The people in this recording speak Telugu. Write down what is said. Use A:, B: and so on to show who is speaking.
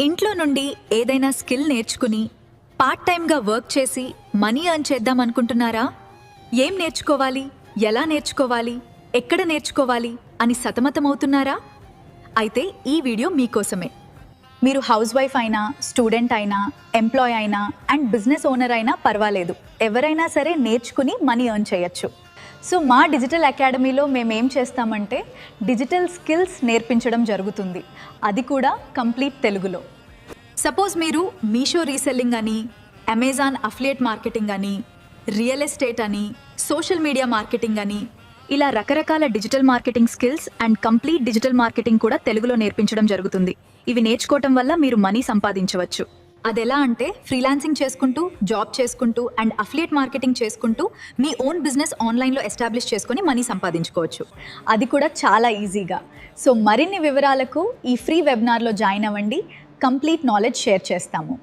A: ఇంట్లో నుండి ఏదైనా స్కిల్ నేర్చుకుని పార్ట్ టైంగా వర్క్ చేసి మనీ ఎర్న్ చేద్దాం అనుకుంటున్నారా? ఏం నేర్చుకోవాలి, ఎలా నేర్చుకోవాలి, ఎక్కడ నేర్చుకోవాలి అని సతమతమవుతున్నారా? అయితే ఈ వీడియో మీకోసమే. మీరు హౌస్ వైఫ్ అయినా, స్టూడెంట్ అయినా, ఎంప్లాయ్ అయినా అండ్ బిజినెస్ ఓనర్ అయినా పర్వాలేదు, ఎవరైనా సరే నేర్చుకుని మనీ ఎర్న్ చేయొచ్చు. సో మా డిజిటల్ అకాడమీలో మేమేం చేస్తామంటే డిజిటల్ స్కిల్స్ నేర్పించడం జరుగుతుంది, అది కూడా కంప్లీట్ తెలుగులో. సపోజ్ మీరు మీషో రీసెల్లింగ్ అని, అమెజాన్ అఫిలియేట్ మార్కెటింగ్ అని, రియల్ ఎస్టేట్ అని, సోషల్ మీడియా మార్కెటింగ్ అని, ఇలా రకరకాల digital marketing skills and complete digital marketing కూడా తెలుగులో నేర్పించడం జరుగుతుంది. ఇవి నేర్చుకోవటం వల్ల మీరు మనీ సంపాదించవచ్చు. అదెలా అంటే ఫ్రీలాన్సింగ్ చేసుకుంటూ, జాబ్ చేసుకుంటూ అండ్ అఫిలియేట్ మార్కెటింగ్ చేసుకుంటూ మీ ఓన్ బిజినెస్ ఆన్లైన్లో ఎస్టాబ్లిష్ చేసుకొని మనీ సంపాదించుకోవచ్చు, అది కూడా చాలా ఈజీగా. సో మరిన్ని వివరాలకు ఈ ఫ్రీ వెబినార్లో జాయిన్ అవ్వండి, కంప్లీట్ నాలెడ్జ్ షేర్ చేస్తాము.